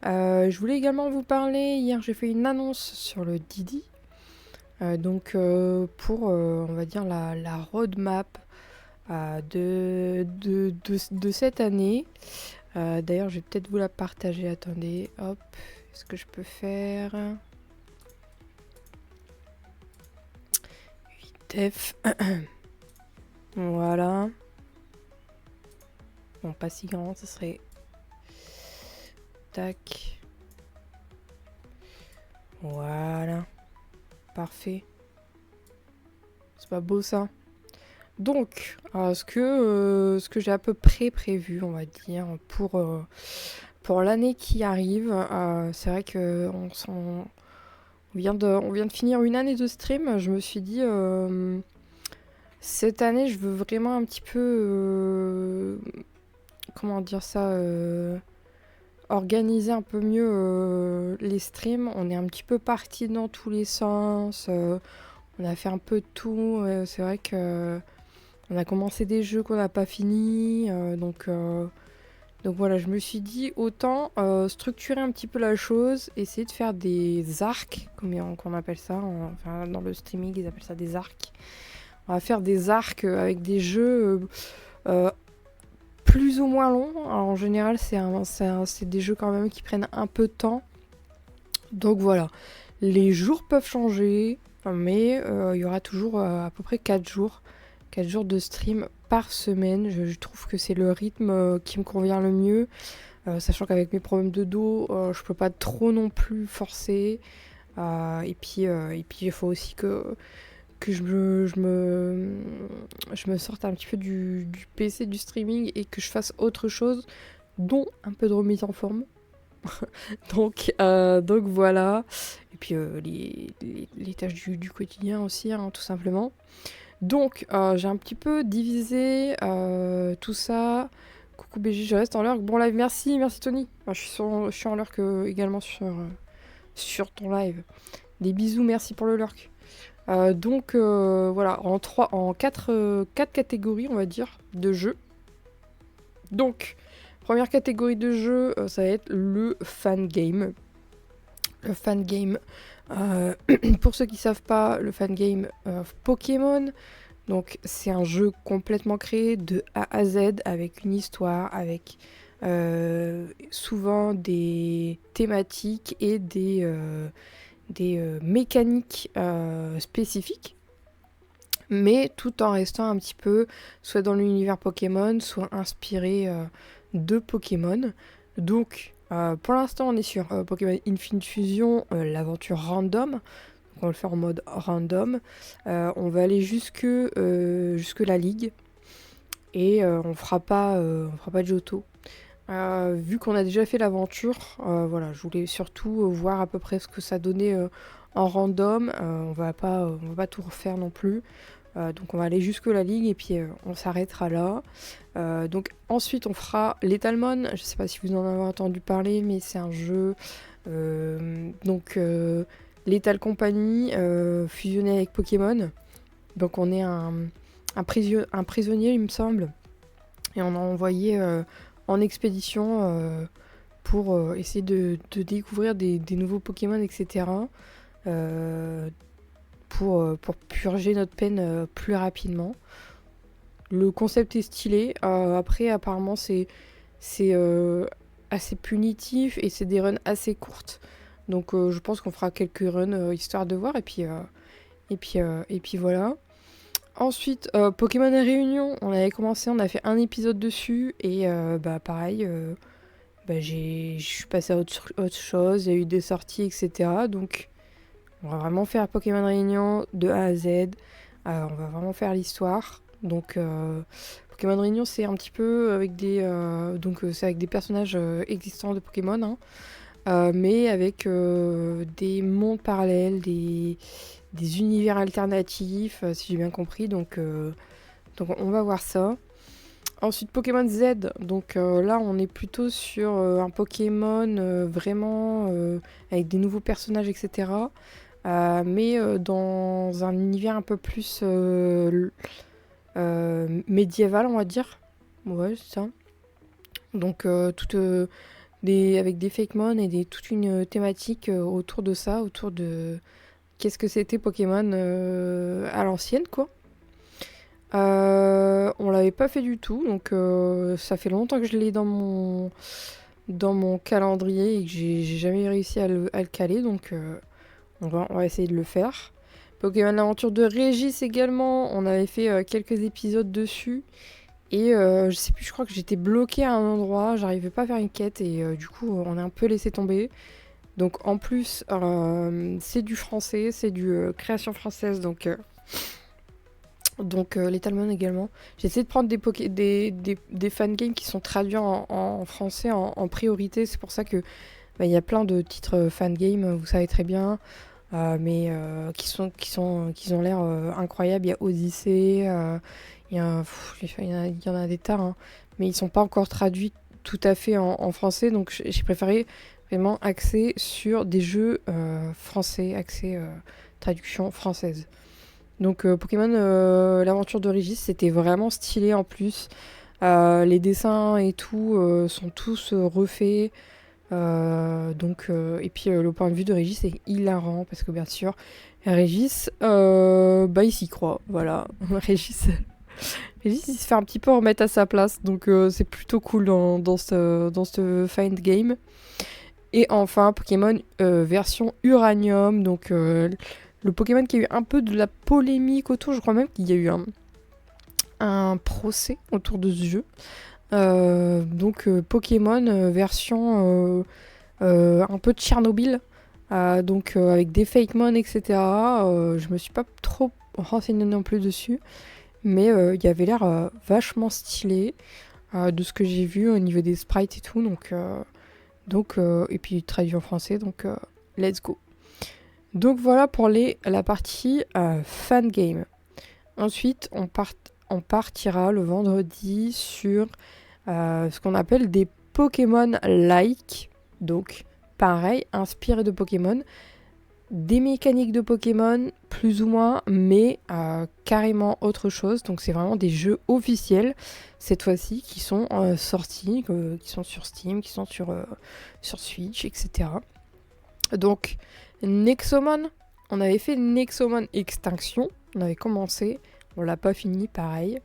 Je voulais également vous parler, hier j'ai fait une annonce sur le Didi, pour, on va dire, la roadmap de cette année. D'ailleurs, je vais peut-être vous la partager, attendez, hop, est-ce que je peux faire F. Voilà. Bon, pas si grand, ce serait... Tac. Voilà. Parfait. C'est pas beau ça? Donc, ce que j'ai à peu près prévu, on va dire, pour l'année qui arrive, c'est vrai que on vient de finir une année de stream. Je me suis dit, cette année, je veux vraiment un petit peu, comment dire ça, organiser un peu mieux les streams. On est un petit peu parti dans tous les sens. On a fait un peu de tout. C'est vrai que on a commencé des jeux qu'on n'a pas fini. Donc voilà, je me suis dit autant structurer un petit peu la chose, essayer de faire des arcs, comme on appelle ça. Enfin, dans le streaming, ils appellent ça des arcs. On va faire des arcs avec des jeux plus ou moins longs. Alors, en général, c'est des jeux quand même qui prennent un peu de temps. Donc voilà, les jours peuvent changer, mais il y aura toujours à peu près 4 jours. 4 jours de stream par semaine. Je trouve que c'est le rythme qui me convient le mieux. Sachant qu'avec mes problèmes de dos, je peux pas trop non plus forcer. Et puis il faut aussi que je me sorte un petit peu du PC, du streaming et que je fasse autre chose, dont un peu de remise en forme. Donc voilà. Et puis les tâches du quotidien aussi, hein, tout simplement. Donc j'ai un petit peu divisé tout ça. Coucou BG, je reste en lurk. Bon live, merci Tony. Je suis en lurk également sur ton live. Des bisous, merci pour le lurk. Voilà, en quatre catégories, on va dire, de jeux. Donc, première catégorie de jeu, ça va être le fan game. Le fan game, pour ceux qui savent pas, le fan game Pokémon. Donc, c'est un jeu complètement créé de A à Z avec une histoire, avec souvent des thématiques et des mécaniques spécifiques, mais tout en restant un petit peu soit dans l'univers Pokémon, soit inspiré de Pokémon. Donc, pour l'instant, on est sur Pokémon Infinite Fusion, l'aventure random. Donc, on va le faire en mode random. On va aller jusque la ligue et on fera pas de Johto. Vu qu'on a déjà fait l'aventure, voilà, je voulais surtout voir à peu près ce que ça donnait en random. On va pas tout refaire non plus. Donc on va aller jusque la ligue et puis on s'arrêtera là. Donc ensuite on fera Lethal. Je sais pas si vous en avez entendu parler, mais c'est un jeu Lethal Company fusionné avec Pokémon. Donc on est un prisonnier, il me semble, et on a envoyé en expédition pour essayer de découvrir des nouveaux Pokémon, etc. Pour purger notre peine plus rapidement. Le concept est stylé. Après, apparemment, c'est assez punitif et c'est des runs assez courtes. Donc, je pense qu'on fera quelques runs histoire de voir. Et puis voilà. Ensuite, Pokémon Réunion, on avait commencé, on a fait un épisode dessus. Et pareil, je suis passée à autre chose. Il y a eu des sorties, etc. Donc, on va vraiment faire Pokémon Réunion de A à Z. On va vraiment faire l'histoire. Donc, Pokémon Réunion, c'est un petit peu avec c'est avec des personnages existants de Pokémon, hein, mais avec des mondes parallèles, des univers alternatifs, si j'ai bien compris. Donc on va voir ça. Ensuite, Pokémon Z. Donc là, on est plutôt sur un Pokémon vraiment avec des nouveaux personnages, etc. Mais dans un univers un peu plus médiéval, on va dire. Ouais, c'est ça. Donc, avec des Fakemon et toute une thématique autour de ça, autour de qu'est-ce que c'était Pokémon à l'ancienne, quoi. On l'avait pas fait du tout, donc ça fait longtemps que je l'ai dans mon calendrier et que j'ai jamais réussi à le caler, donc on va essayer de le faire. Pokémon l'aventure de Régis également, on avait fait quelques épisodes dessus. Et je sais plus, je crois que j'étais bloquée à un endroit, j'arrivais pas à faire une quête et du coup on a un peu laissé tomber. Donc en plus c'est du français, c'est du création française, donc l'étalement également. J'ai essayé de prendre des fangames qui sont traduits en français en priorité, c'est pour ça que il y a plein de titres fangames, vous savez très bien. Mais qui ont l'air incroyables. Il y a Odyssée, il y en a des tas, hein, mais ils sont pas encore traduits tout à fait en français, donc j'ai préféré vraiment axer sur des jeux français, axer traduction française. Donc Pokémon, l'aventure de Régis, c'était vraiment stylé en plus. Les dessins et tout sont tous refaits. Et puis le point de vue de Régis est hilarant parce que bien sûr Régis il s'y croit, voilà. Régis il se fait un petit peu remettre à sa place, donc c'est plutôt cool dans ce find game. Et enfin Pokémon version Uranium, donc le Pokémon qui a eu un peu de la polémique autour, je crois même qu'il y a eu un procès autour de ce jeu. Pokémon version un peu de Tchernobyl, avec des Fakemon, etc. Je me suis pas trop renseignée non plus dessus, mais il y avait l'air vachement stylé de ce que j'ai vu au niveau des sprites et tout, et puis traduit en français, donc let's go. Donc voilà pour la partie fan game. Ensuite, on partira le vendredi sur ce qu'on appelle des Pokémon-like. Donc, pareil, inspiré de Pokémon. Des mécaniques de Pokémon, plus ou moins, mais carrément autre chose. Donc, c'est vraiment des jeux officiels, cette fois-ci, qui sont sortis, qui sont sur Steam, qui sont sur Switch, etc. Donc, Nexomon, on avait fait Nexomon Extinction. On avait commencé, on l'a pas fini, pareil.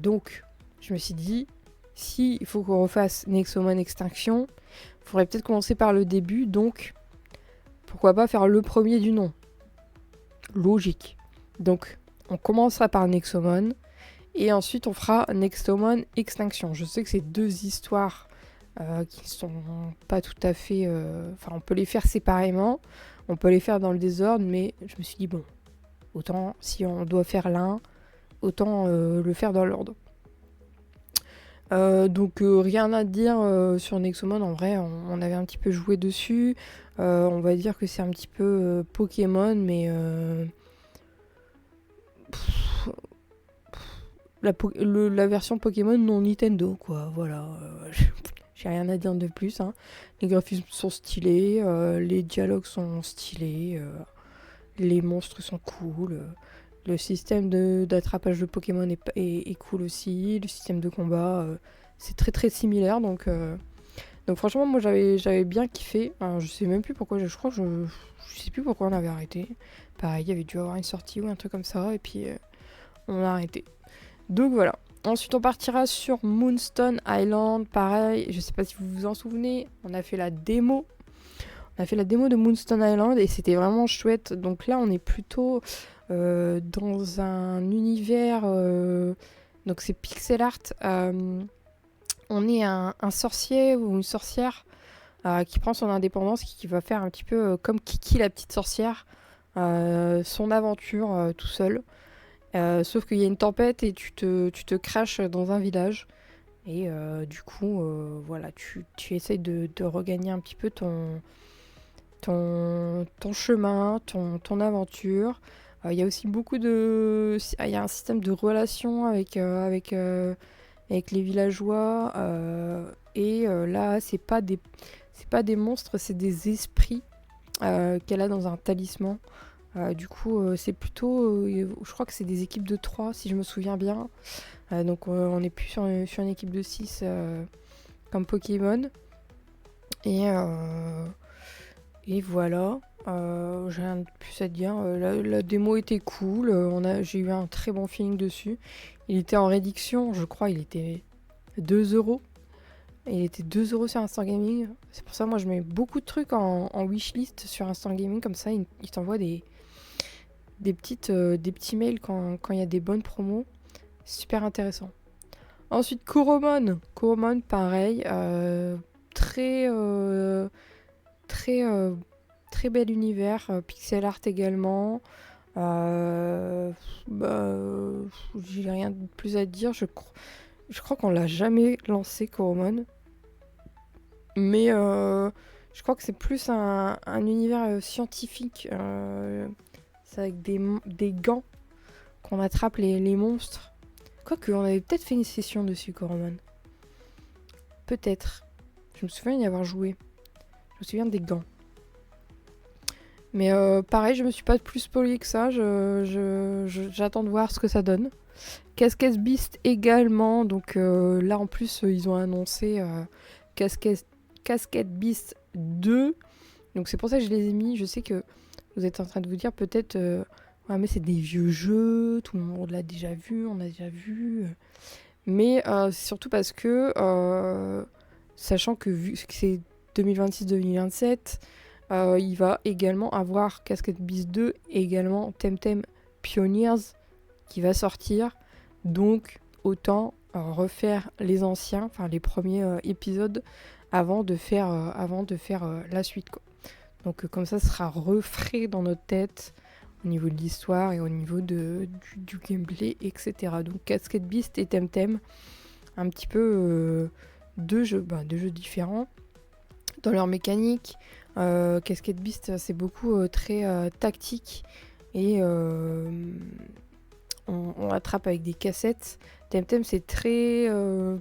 Donc, je me suis dit, si il faut qu'on refasse Nexomon Extinction, il faudrait peut-être commencer par le début, donc pourquoi pas faire le premier du nom. Logique. Donc, on commencera par Nexomon, et ensuite on fera Nexomon Extinction. Je sais que c'est deux histoires qui sont pas tout à fait... on peut les faire séparément, on peut les faire dans le désordre, mais je me suis dit, bon, autant, si on doit faire l'un, autant le faire dans l'ordre. Rien à dire sur Nexomon, en vrai, on avait un petit peu joué dessus. On va dire que c'est un petit peu Pokémon, mais la version Pokémon non Nintendo, quoi. Voilà, j'ai rien à dire de plus, hein. Les graphismes sont stylés, les dialogues sont stylés, les monstres sont cool. Le système d'attrapage de Pokémon est cool aussi. Le système de combat, c'est très très similaire. Donc franchement, moi j'avais bien kiffé. Alors, je sais même plus pourquoi. Je sais plus pourquoi on avait arrêté. Pareil, il y avait dû avoir une sortie ou un truc comme ça. Et puis on a arrêté. Donc voilà. Ensuite, on partira sur Moonstone Island. Pareil, je sais pas si vous vous en souvenez. On a fait la démo. On a fait la démo de Moonstone Island et c'était vraiment chouette. Donc là, on est plutôt dans un univers... donc c'est pixel art. On est un sorcier ou une sorcière qui prend son indépendance, qui va faire un petit peu comme Kiki la petite sorcière, son aventure tout seul. Sauf qu'il y a une tempête et tu te crashes dans un village. Et du coup, voilà, tu essayes de regagner un petit peu ton chemin, ton aventure. Il y a aussi beaucoup de... Il y a un système de relations avec les villageois. Là, c'est pas des monstres, c'est des esprits qu'elle a dans un talisman. C'est plutôt... je crois que c'est des équipes de 3, si je me souviens bien. On est plus sur une équipe de 6 comme Pokémon. Et, et voilà. J'ai rien de plus à dire. La démo était cool. J'ai eu un très bon feeling dessus. Il était en réduction, je crois. Il était 2 €. Et il était 2 € sur Instant Gaming. C'est pour ça, moi, je mets beaucoup de trucs en wishlist sur Instant Gaming. Comme ça, il t'envoie des petits mails quand il y a des bonnes promos. Super intéressant. Ensuite, Coromon. Coromon, pareil. Très, très, très bel univers. Pixel art également. Bah, j'ai rien de plus à dire. Je crois qu'on l'a jamais lancé, Coromon. Mais je crois que c'est plus un univers scientifique. C'est avec des gants qu'on attrape les monstres. Quoique, on avait peut-être fait une session dessus, Coromon. Peut-être. Je me souviens y avoir joué. Je me souviens des gants. Mais pareil, je me suis pas plus spoilé que ça. J'attends de voir ce que ça donne. Casquette Beast également. Donc là, en plus, ils ont annoncé Casquette Beast 2. Donc c'est pour ça que je les ai mis. Je sais que vous êtes en train de vous dire peut-être ouais, mais c'est des vieux jeux, tout le monde l'a déjà vu, on a déjà vu. Mais c'est surtout parce que sachant que vu que c'est 2026-2027, il va également avoir Casquette Beast 2 et également Temtem Pioneers qui va sortir. Donc autant refaire les anciens, enfin les premiers épisodes avant de faire la suite, quoi. Donc comme ça sera refrais dans notre tête au niveau de l'histoire et au niveau du gameplay, etc. Donc Casquette Beast et Temtem, un petit peu deux jeux différents dans leur mécanique. Casquette Beast, c'est beaucoup très tactique et on attrape avec des cassettes. Temtem, c'est très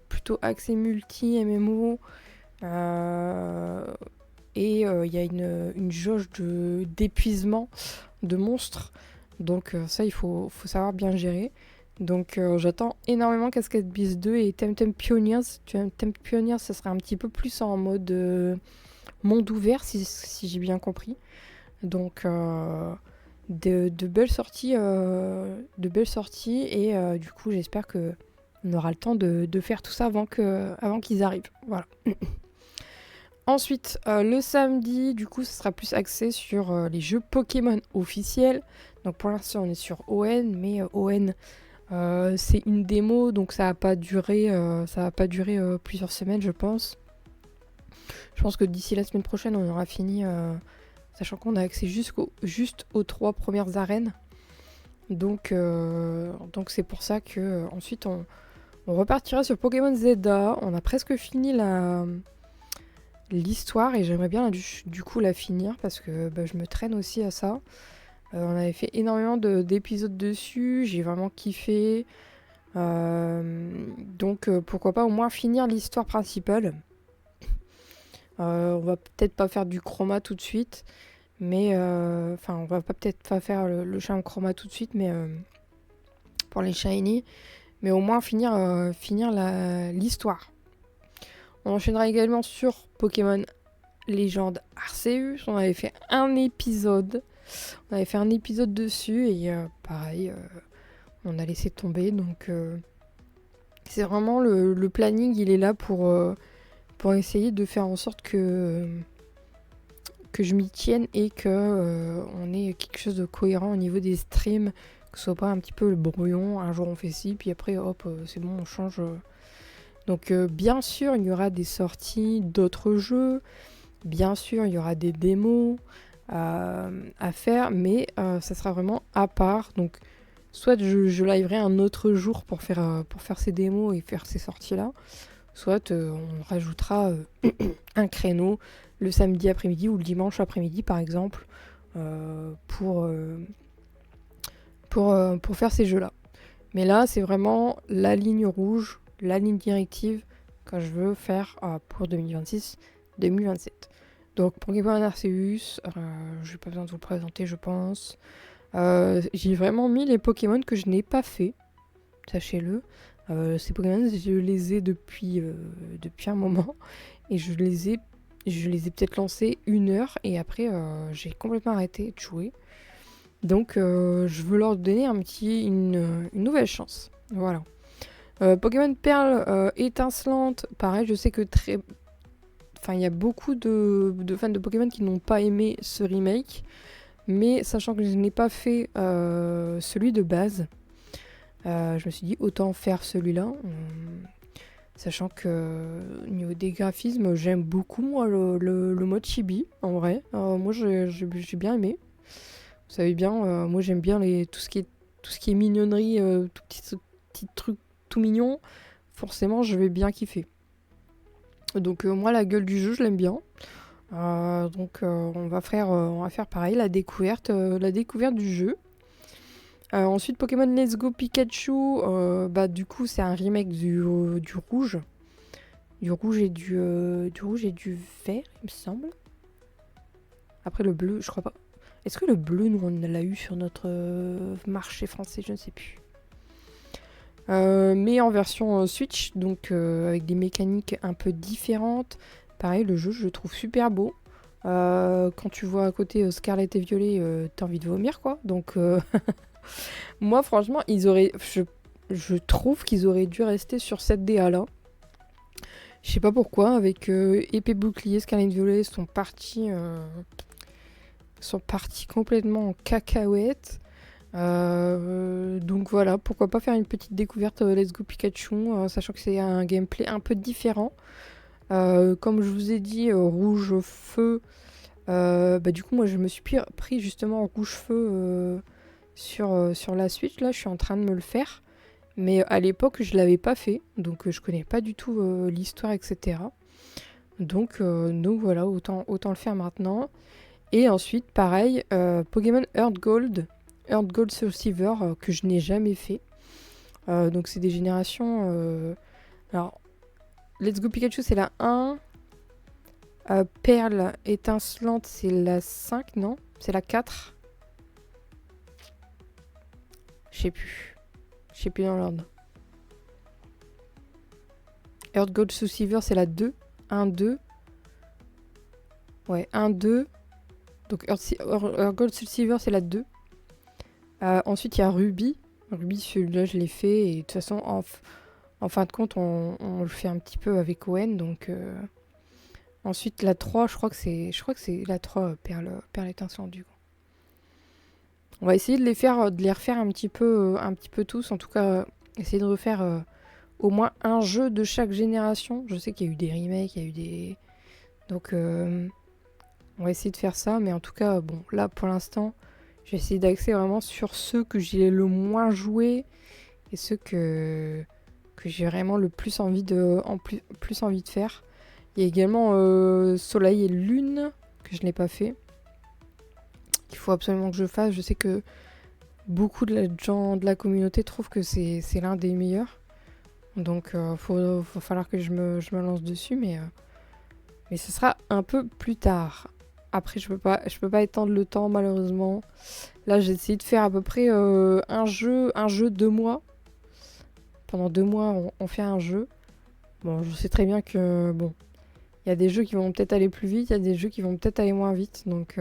plutôt axé multi, MMO. Et il y a une jauge d'épuisement de monstres. Donc ça, il faut savoir bien gérer. Donc j'attends énormément Casquette Beast 2 et Temtem Pioneers. Temtem Pioneers, ça sera un petit peu plus en mode monde ouvert, si j'ai bien compris. Donc de belles sorties, et du coup j'espère que on aura le temps de faire tout ça avant qu'ils arrivent. Voilà. Ensuite, le samedi, du coup, ce sera plus axé sur les jeux Pokémon officiels. Donc pour l'instant, on est sur ON, mais ON, c'est une démo, donc ça va pas durer plusieurs semaines, je pense. Je pense que d'ici la semaine prochaine, on aura fini, sachant qu'on a accès juste aux 3 premières arènes. Donc c'est pour ça que ensuite on repartira sur Pokémon Zelda. On a presque fini l'histoire et j'aimerais bien du coup la finir parce que je me traîne aussi à ça. On avait fait énormément d'épisodes dessus, j'ai vraiment kiffé. Donc pourquoi pas au moins finir l'histoire principale. On va peut-être pas faire du chroma tout de suite, mais enfin on va peut-être pas faire le charme chroma tout de suite, mais pour les shiny, mais au moins finir l'histoire. On enchaînera également sur Pokémon Légende Arceus. On avait fait un épisode. Dessus et pareil, on a laissé tomber. Donc c'est vraiment le planning, il est là pour essayer de faire en sorte que je m'y tienne et que on ait quelque chose de cohérent au niveau des streams, que ce soit pas un petit peu le brouillon. Un jour on fait ci, puis après hop, c'est bon, on change. Donc bien sûr, il y aura des sorties d'autres jeux. Bien sûr, il y aura des démos à faire, mais ça sera vraiment à part. Donc, soit je liverai un autre jour pour faire ces démos et faire ces sorties-là, soit on rajoutera un créneau le samedi après-midi ou le dimanche après-midi, par exemple, pour faire ces jeux-là. Mais là, c'est vraiment la ligne rouge, la ligne directive que je veux faire pour 2026-2027. Donc Pokémon Arceus, j'ai pas besoin de vous le présenter, je pense. J'ai vraiment mis les Pokémon que je n'ai pas fait, sachez-le. Ces Pokémon, je les ai depuis un moment et je les ai Je les ai peut-être lancés 1 heure et après j'ai complètement arrêté de jouer. Donc je veux leur donner une nouvelle chance. Voilà. Pokémon Perle étincelante, pareil, je sais que il y a beaucoup de fans de Pokémon qui n'ont pas aimé ce remake. Mais sachant que je n'ai pas fait celui de base, je me suis dit autant faire celui-là. Sachant que au niveau des graphismes, j'aime beaucoup moi le mode chibi, en vrai. Moi j'ai bien aimé. Vous savez bien, moi j'aime bien tout ce qui est mignonnerie, tout petit truc tout mignon. Forcément, je vais bien kiffer. Donc moi la gueule du jeu, je l'aime bien. Donc on va faire pareil, la découverte du jeu. Ensuite Pokémon Let's Go Pikachu, du coup c'est un remake du rouge. Du rouge et du vert, il me semble. Après le bleu, je crois pas. Est-ce que le bleu, nous, on l'a eu sur notre marché français? Je ne sais plus. Mais en version Switch, donc avec des mécaniques un peu différentes. Pareil, le jeu, je le trouve super beau. Quand tu vois à côté Scarlet et Violet, t'as envie de vomir, quoi. Donc, moi, franchement, je trouve qu'ils auraient dû rester sur cette DA-là. Je sais pas pourquoi, avec épée bouclier, Scarlet et Violet sont partis complètement en cacahuète. Donc voilà, pourquoi pas faire une petite découverte Let's Go Pikachu, sachant que c'est un gameplay un peu différent. Comme je vous ai dit, rouge feu. Du coup, moi je me suis pris justement en rouge feu sur la Switch. Là, je suis en train de me le faire. Mais à l'époque, je l'avais pas fait. Donc je connais pas du tout l'histoire, etc. Donc voilà, autant le faire maintenant. Et ensuite, pareil, Pokémon Earth Gold Soul Silver que je n'ai jamais fait. Donc c'est des générations... alors, Let's Go Pikachu c'est la 1. Perle étincelante c'est la 5, non? C'est la 4. Je sais plus. Je sais plus dans l'ordre. Earth Gold Soul Silver c'est la 2. 1, 2. Ouais, 1, 2. Donc Earth Gold Soul Silver c'est la 2. Ensuite, il y a Ruby. Ruby, celui-là, je l'ai fait. Et de toute façon, en fin de compte, on le fait un petit peu avec Owen. Donc, ensuite, la 3, je crois que c'est la 3 Perle étincelante du coup. On va essayer de les refaire un petit peu tous. En tout cas, essayer de refaire au moins un jeu de chaque génération. Je sais qu'il y a eu des remakes, il y a eu des... Donc, on va essayer de faire ça. Mais en tout cas, bon, là, pour l'instant... J'ai essayé d'axer vraiment sur ceux que j'ai le moins joué et ceux que j'ai vraiment le plus envie de faire. Il y a également Soleil et Lune que je n'ai pas fait. Il faut absolument que je fasse. Je sais que beaucoup de gens de la communauté trouvent que c'est l'un des meilleurs. Donc il va falloir que je me lance dessus, mais ce sera un peu plus tard. Après, je peux pas étendre le temps, malheureusement. Là, j'ai essayé de faire à peu près un jeu 2 mois. Pendant 2 mois, on fait un jeu. Bon, je sais très bien que, bon, il y a des jeux qui vont peut-être aller plus vite, il y a des jeux qui vont peut-être aller moins vite. Donc,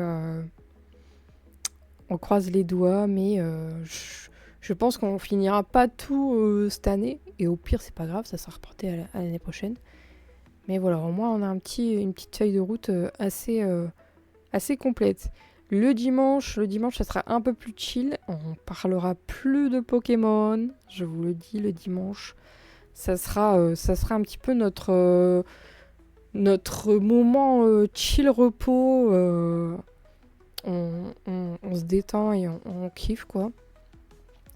on croise les doigts, mais je pense qu'on finira pas tout cette année. Et au pire, c'est pas grave, ça sera reporté à l'année prochaine. Mais voilà, au moins, on a une petite feuille de route assez complète. Le dimanche, ça sera un peu plus chill. On parlera plus de Pokémon. Je vous le dis, le dimanche, ça sera un petit peu notre moment chill repos. On se détend et on kiffe, quoi.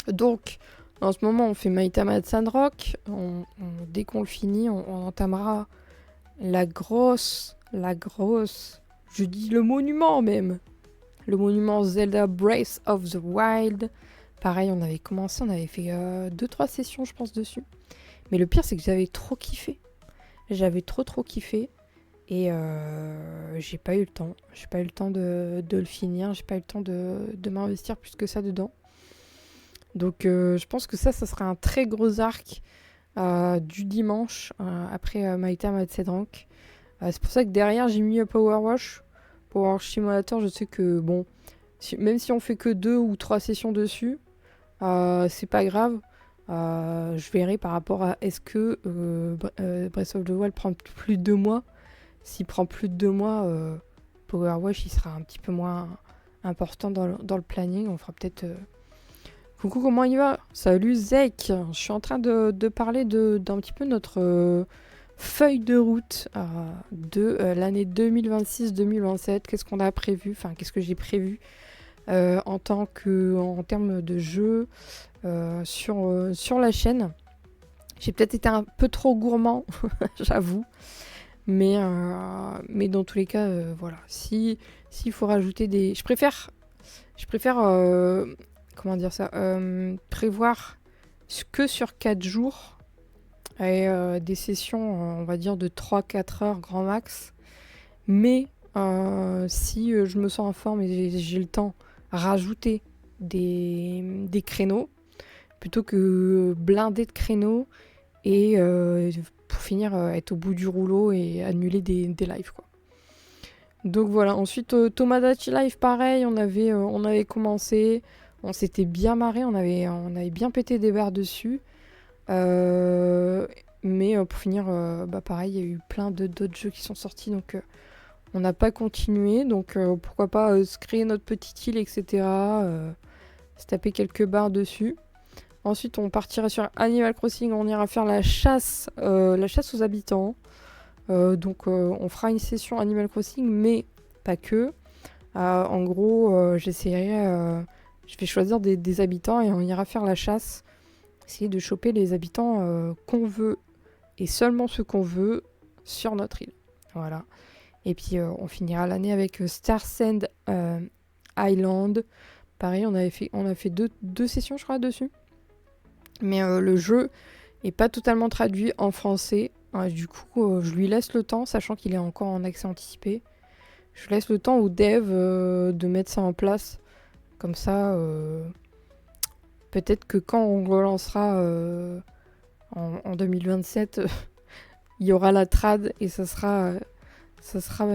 Donc, en ce moment, on fait Maitama de Sandrock. Dès qu'on le finit, on entamera la grosse... Je dis le monument même. Le monument Zelda Breath of the Wild. Pareil, on avait fait 2-3 sessions, je pense, dessus. Mais le pire, c'est que j'avais trop kiffé. J'avais trop kiffé. Et j'ai pas eu le temps. J'ai pas eu le temps de le finir. J'ai pas eu le temps de m'investir plus que ça dedans. Donc je pense que ça sera un très gros arc du dimanche après Maitama de Sandrock. C'est pour ça que derrière, j'ai mis Power Wash. Power Wash Simulator, je sais que, bon, même si on fait que 2 ou 3 sessions dessus, c'est pas grave. Je verrai par rapport à est-ce que Breath of the Wild prend plus de 2 mois. S'il prend plus de 2 mois, Power Wash il sera un petit peu moins important dans le planning. On fera peut-être. Coucou, comment il va? Salut Zek! Je suis en train de parler d'un petit peu notre feuille de route de l'année 2026-2027. Qu'est-ce qu'on a prévu? Enfin, qu'est-ce que j'ai prévu en termes de jeu sur la chaîne. J'ai peut-être été un peu trop gourmand, j'avoue. Mais dans tous les cas, voilà. S'il faut rajouter des... Je préfère comment dire ça, prévoir que sur 4 jours et des sessions, on va dire, de 3-4 heures grand max. Mais si je me sens en forme et j'ai le temps, rajouter des créneaux plutôt que blinder de créneaux et pour finir être au bout du rouleau et annuler des lives, quoi. Donc voilà, ensuite Tomodachi Life pareil, on avait commencé, on s'était bien marré, on avait bien pété des barres dessus. Mais pour finir, pareil, il y a eu plein d'autres jeux qui sont sortis, donc on n'a pas continué. Donc pourquoi pas se créer notre petite île, etc. Se taper quelques barres dessus. Ensuite, on partira sur Animal Crossing, on ira faire la chasse aux habitants. Donc on fera une session Animal Crossing, mais pas que. En gros, je vais choisir des habitants et on ira faire la chasse. Essayer de choper les habitants qu'on veut et seulement ceux qu'on veut sur notre île. Voilà. Et puis on finira l'année avec Star Sand Island. Pareil, on a fait deux sessions, je crois, dessus. Mais le jeu est pas totalement traduit en français. Du coup, je lui laisse le temps, sachant qu'il est encore en accès anticipé. Je laisse le temps aux devs de mettre ça en place. Comme ça, peut-être que quand on relancera en 2027, il y aura la trad et ça sera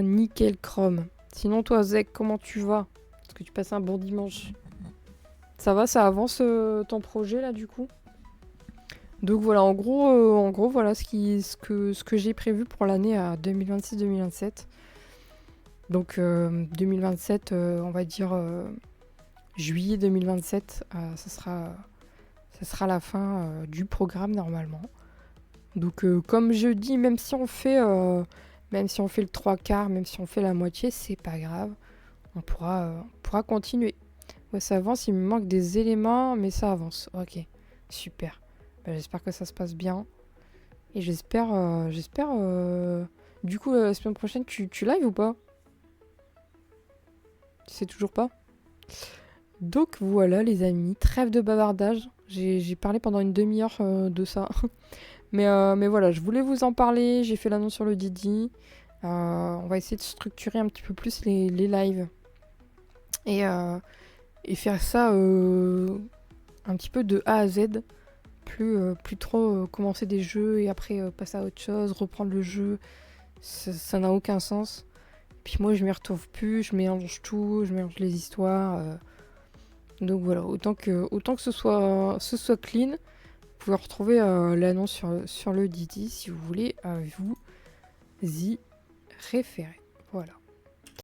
nickel chrome. Sinon, toi, Zek, comment tu vas? Est-ce que tu passes un bon dimanche? Ça va, ça avance ton projet là, du coup? Donc voilà, en gros, voilà ce que j'ai prévu pour l'année à 2026-2027. Donc 2027, on va dire juillet 2027, ça sera la fin du programme normalement. Donc comme je dis, même si on fait le 3/4, même si on fait la moitié, c'est pas grave. On pourra continuer. Ouais, ça avance, il me manque des éléments, mais ça avance. Ok, super. J'espère que ça se passe bien. Et j'espère... Du coup, la semaine prochaine, tu live ou pas? Tu sais toujours pas? Donc voilà les amis, trêve de bavardage. J'ai parlé pendant une demi-heure de ça. mais voilà, je voulais vous en parler. J'ai fait l'annonce sur le Didi. On va essayer de structurer un petit peu plus les lives. Et faire ça un petit peu de A à Z. Plus trop commencer des jeux et après passer à autre chose, reprendre le jeu. Ça n'a aucun sens. Puis moi je m'y retrouve plus, je mélange tout, je mélange les histoires. Donc voilà, autant que ce soit clean. Vous pouvez retrouver l'annonce sur le Didi si vous voulez vous y référer. Voilà.